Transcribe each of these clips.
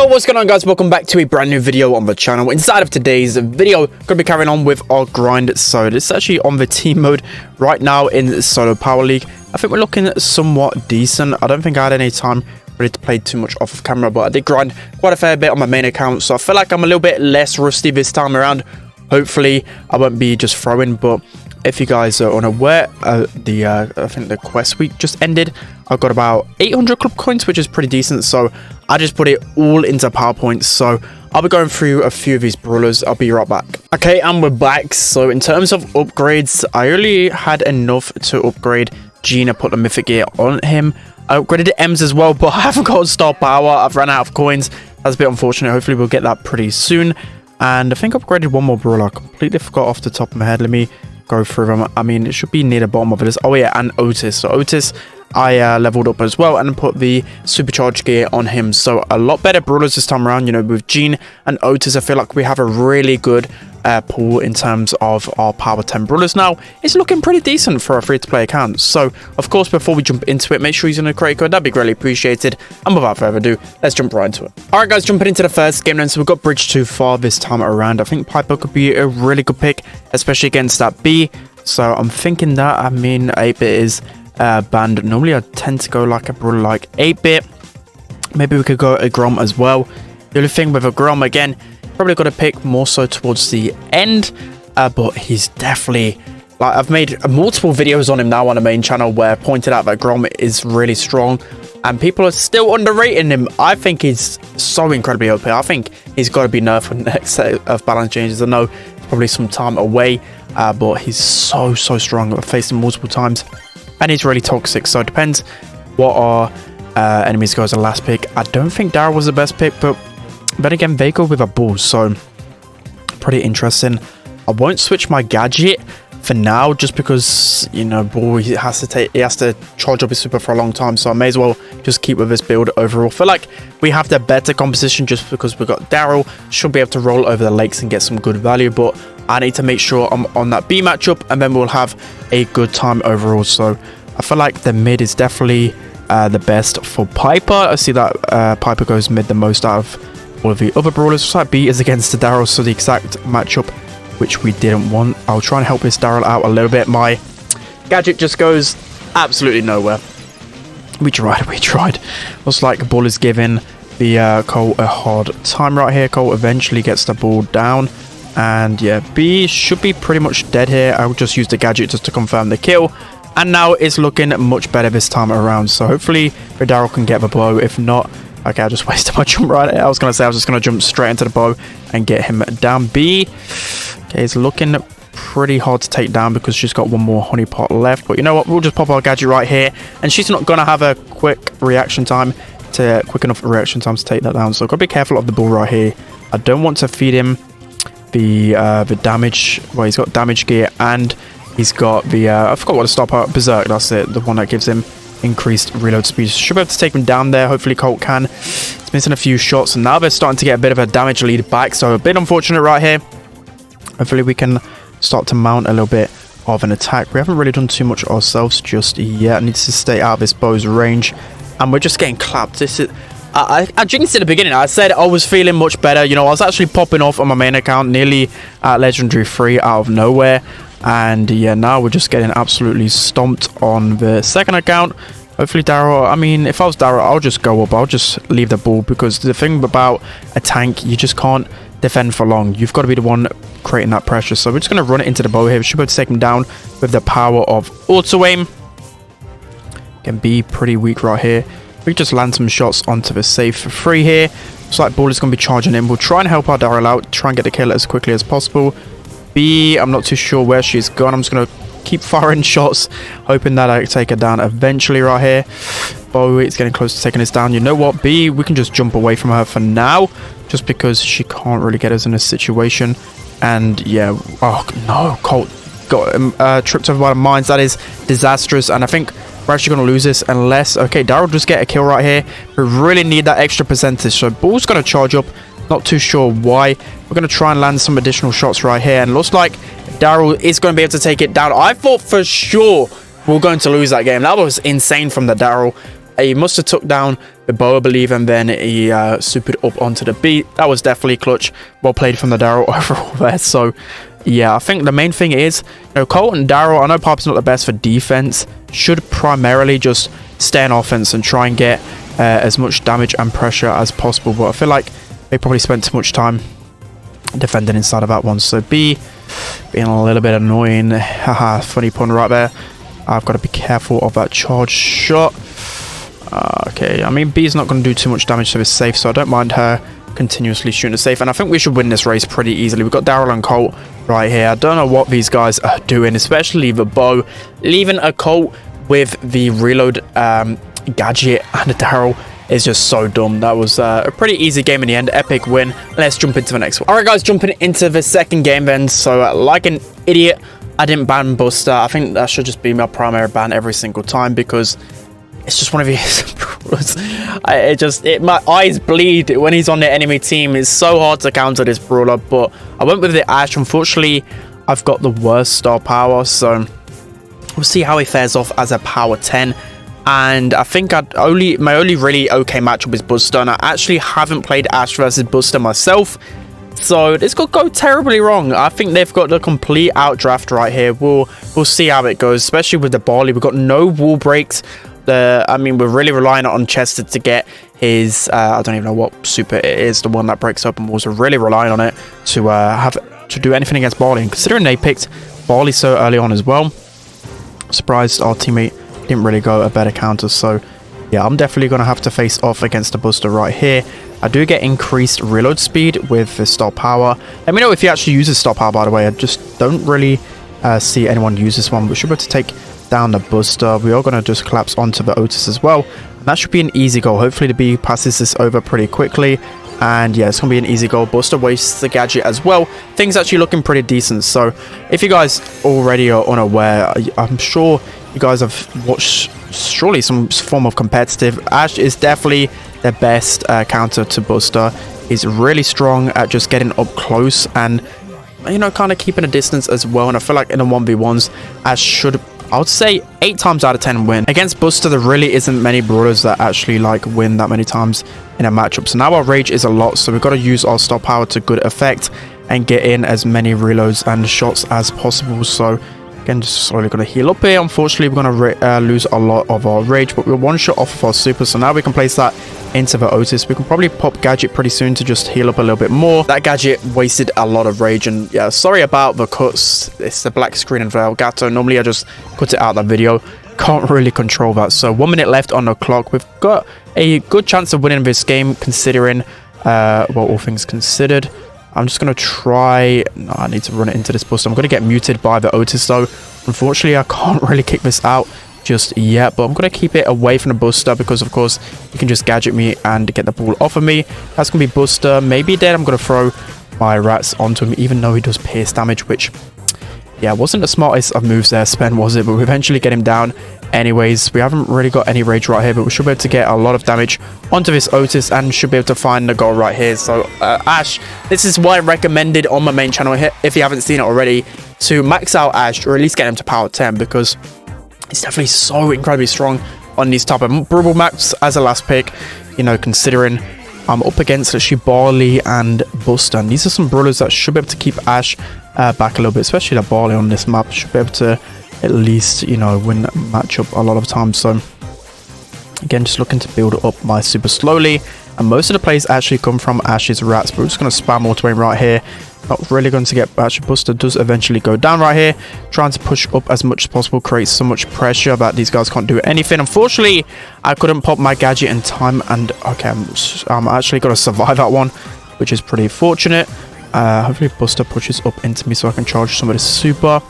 What's going on, guys? Welcome back to a brand new video on the channel. Inside of today's video, gonna be carrying on with our grind. So this is actually on the team mode right now in solo power league. I think we're looking somewhat decent. I don't think I had any time really to play too much off of camera, but I did grind quite a fair bit on my main account, so I feel like I'm a little bit less rusty this time around. Hopefully I won't be just throwing. But if you guys are unaware, I think the quest week just ended. I've got about 800 club coins, which is pretty decent, so I just put it all into PowerPoint. So I'll be going through a few of these brawlers. I'll be right back. Okay, and we're back. So in terms of upgrades, I only had enough to upgrade Gina, put the mythic gear on him. I upgraded the M's as well, but I haven't got star power. I've run out of coins. That's a bit unfortunate. Hopefully we'll get that pretty soon. And I think I upgraded one more brawler. I completely forgot off the top of my head. Let me go through them. I mean, it should be near the bottom of this. Oh yeah, and Otis. So Otis, I leveled up as well and put the supercharged gear on him. So a lot better brawlers this time around. You know, with Jean and Otis, I feel like we have a really good pool in terms of our power 10 brawlers now. It's looking pretty decent for a free-to-play account. So of course, before we jump into it, make sure you're using a creator code. That'd be greatly appreciated. And without further ado, let's jump right into it. All right, guys, jumping into the first game then. So we've got bridge too far this time around. I think Piper could be a really good pick, especially against that B. So I'm thinking that, I mean, 8-bit is banned. Normally I tend to go like a brawler like 8-bit. Maybe we could go a Grom as well. The only thing with a Grom, again, probably got to pick more so towards the end, but he's definitely, like, I've made multiple videos on him now on the main channel where I pointed out that Grom is really strong and people are still underrating him. I think he's so incredibly OP. I think he's got to be nerfed for the next set of balance changes. I know it's probably some time away, but he's so strong. I've faced him multiple times and he's really toxic. So it depends what our enemies go as a last pick. I don't think Daryl was the best pick, but then again, they go with a Bull, so pretty interesting. I won't switch my gadget for now, just because, you know, Bull, he has to charge up his super for a long time, so I may as well just keep with this build overall. Feel like we have the better composition just because we've got Daryl. Should be able to roll over the lakes and get some good value, but I need to make sure I'm on that B matchup, and then we'll have a good time overall. So I feel like the mid is definitely the best for Piper. I see that Piper goes mid the most out of all of the other brawlers. Side B is against the Daryl, so the exact matchup which we didn't want. I'll try and help this Daryl out a little bit. My gadget just goes absolutely nowhere. We tried. Looks like Bull is giving the Cole a hard time right here. Cole eventually gets the ball down, and yeah, B should be pretty much dead here. I'll just use the gadget just to confirm the kill, and now it's looking much better this time around. So hopefully the Daryl can get the blow. If not, okay, I just wasted my jump right there. I was going to say I was just going to jump straight into the bow and get him down. B, okay, it's looking pretty hard to take down because she's got one more honeypot left. But you know what? We'll just pop our gadget right here. And she's not going to have a quick enough reaction time to take that down. So I've got to be careful of the Bull right here. I don't want to feed him the damage. Well, he's got damage gear and he's got the, I forgot what to stop her. Berserk, that's it. The one that gives him increased reload speed. Should be able to take him down there. Hopefully Colt can. It's missing a few shots, and now they're starting to get a bit of a damage lead back, so a bit unfortunate right here. Hopefully we can start to mount a little bit of an attack. We haven't really done too much ourselves just yet. I need to stay out of this bow's range, and we're just getting clapped. This is I jinxed it at the beginning. I said I was feeling much better. You know, I was actually popping off on my main account, nearly at legendary 3 out of nowhere. And yeah, now we're just getting absolutely stomped on the second account. Hopefully Daryl, I mean, if I was Daryl, I'll just go up. I'll just leave the ball, because the thing about a tank, you just can't defend for long. You've got to be the one creating that pressure. So we're just going to run it into the bow here. We should be able to take him down with the power of auto aim. Can be pretty weak right here. We just land some shots onto the safe for free here. Looks like Ball is going to be charging in. We'll try and help our Daryl out, try and get the kill as quickly as possible. B, I'm not too sure where she's gone. I'm just going to keep firing shots, hoping that I take her down eventually right here. Bo, it's getting close to taking us down. You know what, B, we can just jump away from her for now, just because she can't really get us in this situation. And yeah, oh no, Colt got tripped over by the mines. That is disastrous, and I think we're actually going to lose this unless, okay, Daryl just get a kill right here. We really need that extra percentage, so Ball's going to charge up. Not too sure why. We're going to try and land some additional shots right here. And looks like Daryl is going to be able to take it down. I thought for sure we were going to lose that game. That was insane from the Daryl. He must have took down the bow, I believe, and then he supered up onto the B. That was definitely clutch. Well played from the Daryl overall there. So yeah, I think the main thing is, you know, Colt and Daryl, I know Pop's not the best for defense, should primarily just stay on offense and try and get as much damage and pressure as possible. But I feel like they probably spent too much time defending inside of that one. So B being a little bit annoying. Haha, funny pun right there. I've got to be careful of that charge shot. Okay, I mean, B's not going to do too much damage to his safe, so I don't mind her continuously shooting the safe. And I think we should win this race pretty easily. We've got Daryl and Colt right here. I don't know what these guys are doing, especially the bow. Leaving a Colt with the reload gadget and a Daryl is just so dumb. That was a pretty easy game in the end. Epic win. Let's jump into the next one. All right, guys, jumping into the second game then. So like an idiot, I didn't ban Buster. I think that should just be my primary ban every single time, because it's just one of these brawlers. My eyes bleed when he's on the enemy team. It's so hard to counter this brawler, but I went with the Ash. Unfortunately, I've got the worst star power, so we'll see how he fares off as a power 10. And I think my only really okay matchup is Buster, and I actually haven't played Ash versus Buster myself, so this could go terribly wrong. I think they've got the complete outdraft right here. We'll see how it goes, especially with the Barley. We've got no wall breaks. I mean, we're really relying on Chester to get his I don't even know what super it is, the one that breaks up, and we're also really relying on it to do anything against Barley. And considering they picked Barley so early on as well, surprised our teammate didn't really go a better counter. So yeah, I'm definitely going to have to face off against the Buster right here. I do get increased reload speed with the star power. Let me know if he actually uses star power, by the way. I just don't really see anyone use this one, but we should be able to take down the Buster. We are going to just collapse onto the Otis as well, and that should be an easy goal. Hopefully the B passes this over pretty quickly, and yeah, it's going to be an easy goal. Buster wastes the gadget as well. Things actually looking pretty decent. So if you guys already are unaware, I'm sure you guys have watched surely some form of competitive. Ash is definitely the best counter to Buster. He's really strong at just getting up close and, you know, kind of keeping a distance as well. And I feel like in the 1v1s, Ash should, I would say, 8 times out of 10 win. Against Buster, there really isn't many brawlers that actually like win that many times in a matchup. So now our rage is a lot, so we've got to use our star power to good effect and get in as many reloads and shots as possible. So again, just slowly going to heal up here. Unfortunately, we're going to lose a lot of our rage, but we're one shot off of our super, so now we can place that into the Otis. We can probably pop gadget pretty soon to just heal up a little bit more. That gadget wasted a lot of rage, and yeah, sorry about the cuts. It's the black screen of Elgato. Normally I just cut it out of the video. Can't really control that. So 1 minute left on the clock. We've got a good chance of winning this game, considering well, all things considered. I'm just going to try... No, I need to run it into this Buster. I'm going to get muted by the Otis, though. Unfortunately, I can't really kick this out just yet, but I'm going to keep it away from the Buster because, of course, you can just gadget me and get the ball off of me. That's going to be Buster. Maybe dead. I'm going to throw my rats onto him, even though he does pierce damage, which, yeah, wasn't the smartest of moves there, Spen, was it? But we eventually get him down. Anyways, we haven't really got any rage right here, but we should be able to get a lot of damage onto this Otis and should be able to find the goal right here. So Ash, this is why I recommended on my main channel, if you haven't seen it already, to max out Ash, or at least get him to power 10, because it's definitely so incredibly strong on these type of Brawl maps as a last pick. You know, considering I'm up against actually Barley and Buster, and these are some brawlers that should be able to keep Ash back a little bit, especially the Barley on this map should be able to at least, you know, win that matchup a lot of times. So again, just looking to build up my super slowly, and most of the plays actually come from Ash's rats, but we're just going to spam auto aim right here. Not really going to get... Actually, Buster does eventually go down right here, trying to push up as much as possible, create so much pressure that these guys can't do anything. Unfortunately, I couldn't pop my gadget in time, and okay, I'm actually going to survive that one, which is pretty fortunate. Hopefully Buster pushes up into me so I can charge some of this super.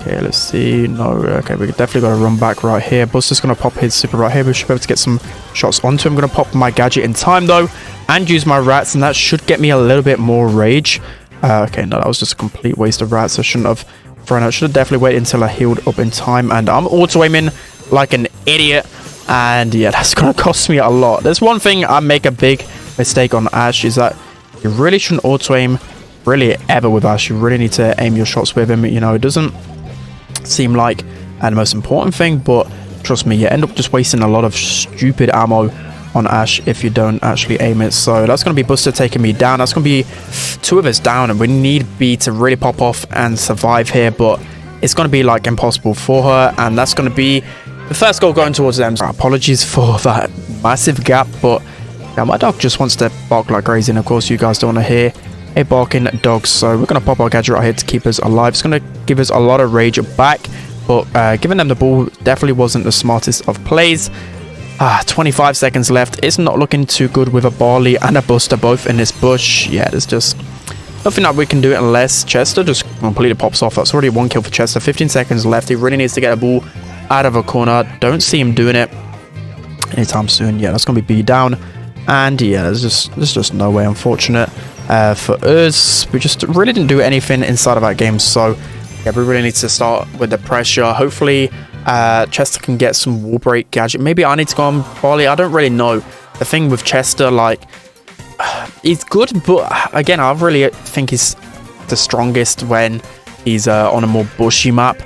Okay, let's see. No, okay, we definitely got to run back right here. Buster's going to pop his super right here. We should be able to get some shots onto him. I'm going to pop my gadget in time, though, and use my rats, and that should get me a little bit more rage. Okay, no, that was just a complete waste of rats. I shouldn't have thrown out. I should have definitely waited until I healed up in time, and I'm auto-aiming like an idiot, and yeah, that's going to cost me a lot. There's one thing I make a big mistake on Ash, is that you really shouldn't auto-aim really ever with Ash. You really need to aim your shots with him. You know, it doesn't seem like the most important thing, but trust me, you end up just wasting a lot of stupid ammo on Ash if you don't actually aim it. So that's going to be Buster taking me down. That's going to be 2 of us down, and we need B to really pop off and survive here, but it's going to be like impossible for her, and that's going to be the first goal going towards them. So apologies for that massive gap, but yeah, my dog just wants to bark like crazy, and of course you guys don't want to hear a barking dog, so we're going to pop our gadget right here to keep us alive. It's going to give us a lot of rage back, but giving them the ball definitely wasn't the smartest of plays. 25 seconds left. It's not looking too good with a Barley and a Buster both in this bush. Yeah, there's just nothing that we can do unless Chester just completely pops off. That's already 1 kill for Chester. 15 seconds left. He really needs to get a ball out of a corner. Don't see him doing it anytime soon. Yeah, that's going to be B down. And yeah, there's just no way, unfortunate for us. We just really didn't do anything inside of that game. So yeah, we really need to start with the pressure. Hopefully Chester can get some wall break gadget. Maybe I need to go on Barley. I don't really know. The thing with Chester, like, he's good, but again, I really think he's the strongest when he's on a more bushy map.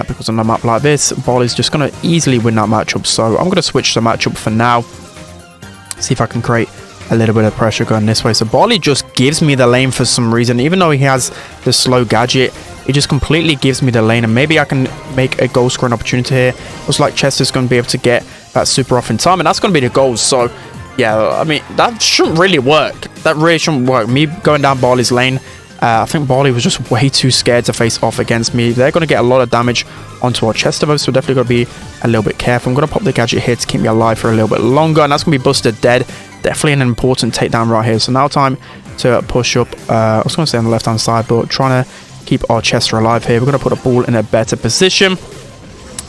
Because on a map like this, Barley's just going to easily win that matchup. So I'm going to switch the matchup for now. See if I can create a little bit of pressure going this way. So Barley just gives me the lane for some reason. Even though he has the slow gadget, it just completely gives me the lane, and maybe I can make a goal scoring opportunity here. Looks like Chester's going to be able to get that super off in time, and that's going to be the goal. So yeah, I mean, that shouldn't really work. That really shouldn't work. Me going down Barley's lane, I think Barley was just way too scared to face off against me. They're going to get a lot of damage onto our Chester, so we're definitely going to be a little bit careful. I'm going to pop the gadget here to keep me alive for a little bit longer, and that's going to be Buster dead. Definitely an important takedown right here. So now time to push up. I was going to say on the left hand side, but trying to keep our Chester alive here. We're going to put a ball in a better position.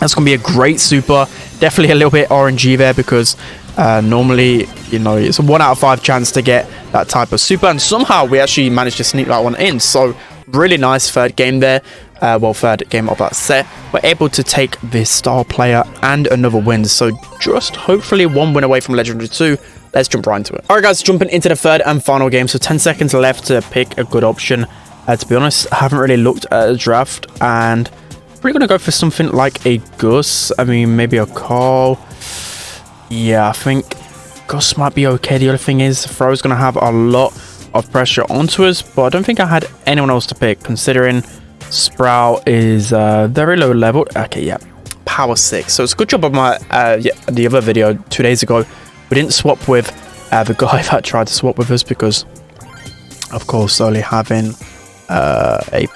That's going to be a great super. Definitely a little bit RNG there, because normally, you know, it's a 1 out of 5 chance to get that type of super, and somehow we actually managed to sneak that one in. So really nice third game there. Well, third game of that set. We're able to take this star player and another win. So just hopefully 1 win away from Legendary 2. Let's jump right into it. All right, guys, jumping into the third and final game. So 10 seconds left to pick a good option. To be honest, I haven't really looked at a draft, and we're going to go for something like a Gus. I mean, maybe a Carl. Yeah, I think Gus might be okay. The other thing is, Thro's going to have a lot of pressure onto us, but I don't think I had anyone else to pick, considering Sprout is very low level. Okay, yeah, power 6. So it's a good job of my the other video 2 days ago. We didn't swap with the guy that tried to swap with us, because, of course, only having a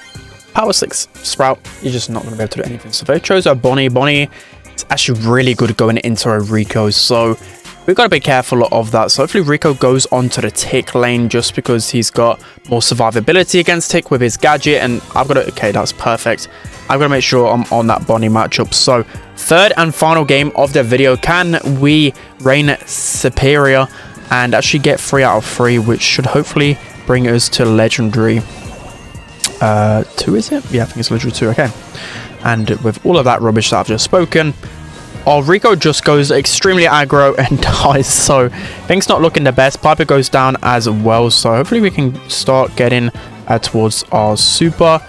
power 6 Sprout, you're just not going to be able to do anything. So they chose a Bonnie. Bonnie is actually really good going into a Rico, so we've got to be careful of that. So hopefully Rico goes onto the Tick lane, just because he's got more survivability against Tick with his gadget, and I've got to, okay, that's perfect. I've got to make sure I'm on that Bonnie matchup. So third and final game of the video. Can we reign superior and actually get 3 out of 3, which should hopefully bring us to Legendary 2, is it? Yeah, I think it's Legendary 2. Okay. And with all of that rubbish that I've just spoken, our Rico just goes extremely aggro and dies. So things not looking the best. Piper goes down as well. So hopefully we can start getting towards our super.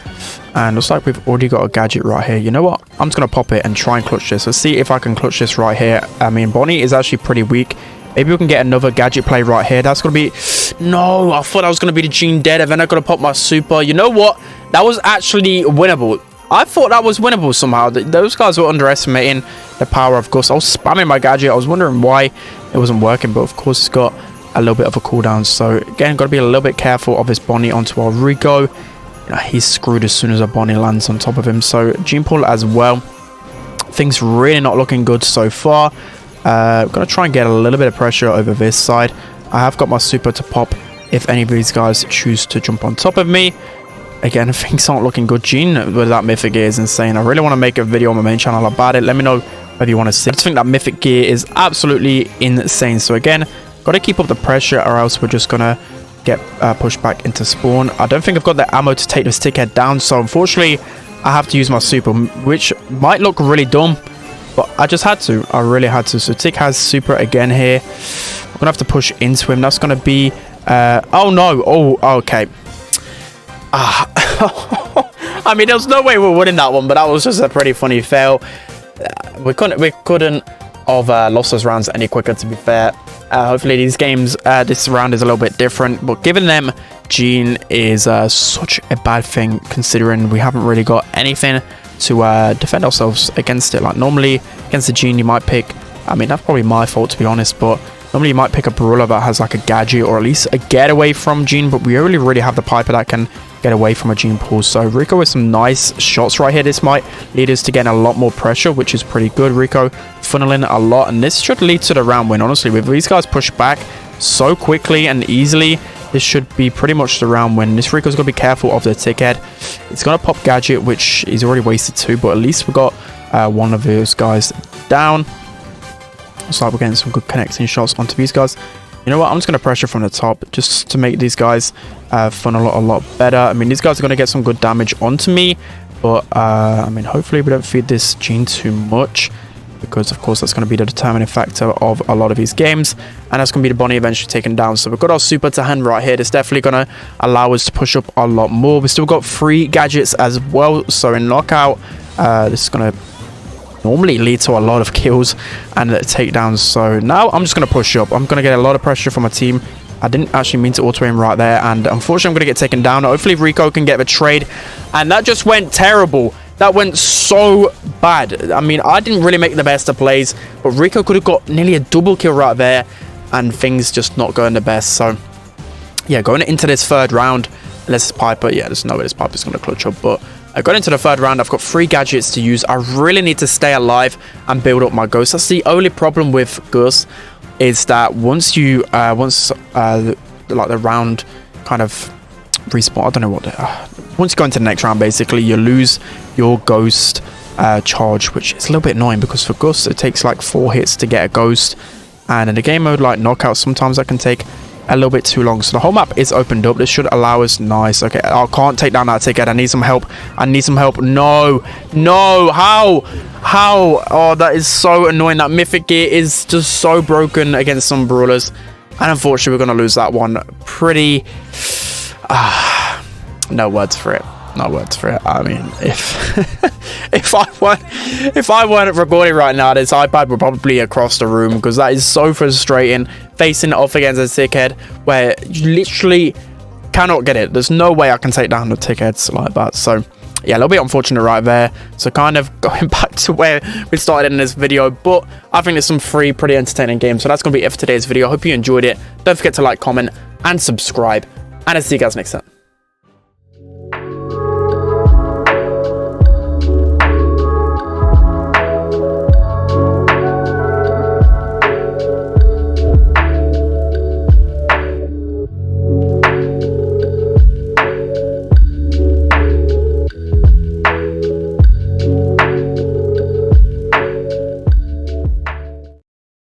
And looks like we've already got a gadget right here. You know what? I'm just going to pop it and try and clutch this. Let's see if I can clutch this right here. I mean, Bonnie is actually pretty weak. Maybe we can get another gadget play right here. That's going to be... No, I thought I was going to be the Gene dead, and then I got to pop my super. You know what? That was actually winnable. I thought that was winnable somehow. Those guys were underestimating the power of Gus. I was spamming my gadget. I was wondering why it wasn't working, but of course it's got a little bit of a cooldown. So again, got to be a little bit careful of this Bonnie onto our Rico. He's screwed as soon as a Bonnie lands on top of him. So Gene Pool as well. Things really not looking good so far. I'm going to try and get a little bit of pressure over this side. I have got my super to pop if any of these guys choose to jump on top of me. Again, things aren't looking good. Gene with that mythic gear is insane. I really want to make a video on my main channel about it. Let me know whether you want to see. I just think that mythic gear is absolutely insane. So again, got to keep up the pressure, or else we're just going to get pushed back into spawn. I don't think I've got the ammo to take this Tick head down. So unfortunately, I have to use my super, which might look really dumb, but I just had to. I really had to. So Tick has super again here. I'm going to have to push into him. That's going to be... oh, no. Oh, okay. I mean, there's no way we're winning that one, but that was just a pretty funny fail. We couldn't of lost those rounds any quicker, to be fair. Hopefully these games, this round is a little bit different, but giving them Gene is such a bad thing, considering we haven't really got anything to defend ourselves against it. Like normally against the Gene you might pick, I mean that's probably my fault to be honest, but normally you might pick a brawler that has like a gadget or at least a getaway from Gene, but we only really have the Piper that can get away from a Gene pool. So Rico with some nice shots right here. This might lead us to getting a lot more pressure, which is pretty good. Rico funneling a lot, and this should lead to the round win. Honestly, with these guys pushed back so quickly and easily, this should be pretty much the round win. This Rico's got to be careful of the tick head. It's going to pop gadget, which he's already wasted 2, but at least we got one of those guys down. Looks like we're getting some good connecting shots onto these guys. You know what? I'm just going to pressure from the top just to make these guys funnel a lot better. I mean, these guys are going to get some good damage onto me, but I mean, hopefully we don't feed this Gene too much, because of course that's going to be the determining factor of a lot of these games, and that's going to be the Bonnie eventually taken down. So we've got our super to hand right here. That's definitely going to allow us to push up a lot more. We've still got 3 gadgets as well, so in knockout this is going to normally lead to a lot of kills and takedowns. So now I'm just going to push up. I'm going to get a lot of pressure from my team. I didn't actually mean to auto aim right there, and unfortunately I'm going to get taken down. Hopefully Rico can get the trade, and that just went terrible. That went so bad. I mean, I didn't really make the best of plays, but Rico could have got nearly a double kill right there, and things just not going the best. So yeah, going into this 3rd round, unless it's Piper, yeah, there's no way this Piper's going to clutch up, but I got into the 3rd round. I've got 3 gadgets to use. I really need to stay alive and build up my Ghost. That's the only problem with Gus, is that once you like the round kind of respawn, I don't know what once you go into the next round, basically you lose your Ghost charge, which is a little bit annoying, because for Gus it takes like 4 hits to get a Ghost, and in a game mode like knockout sometimes that can take a little bit too long. So the whole map is opened up. This should allow us. Nice. Okay, I can't take down that ticket. I need some help. I need some help. No, how? Oh, that is so annoying. That mythic gear is just so broken against some brawlers, and unfortunately we're gonna lose that one. Pretty no words for it. No words for it. I mean, if I weren't recording right now, this iPad would probably be across the room, because that is so frustrating, facing it off against a tickhead where you literally cannot get it. There's no way I can take down the tickheads like that. So yeah, a little bit unfortunate right there. So kind of going back to where we started in this video, but I think there's some free, pretty entertaining games. So that's going to be it for today's video. I hope you enjoyed it. Don't forget to like, comment, and subscribe, and I'll see you guys next time.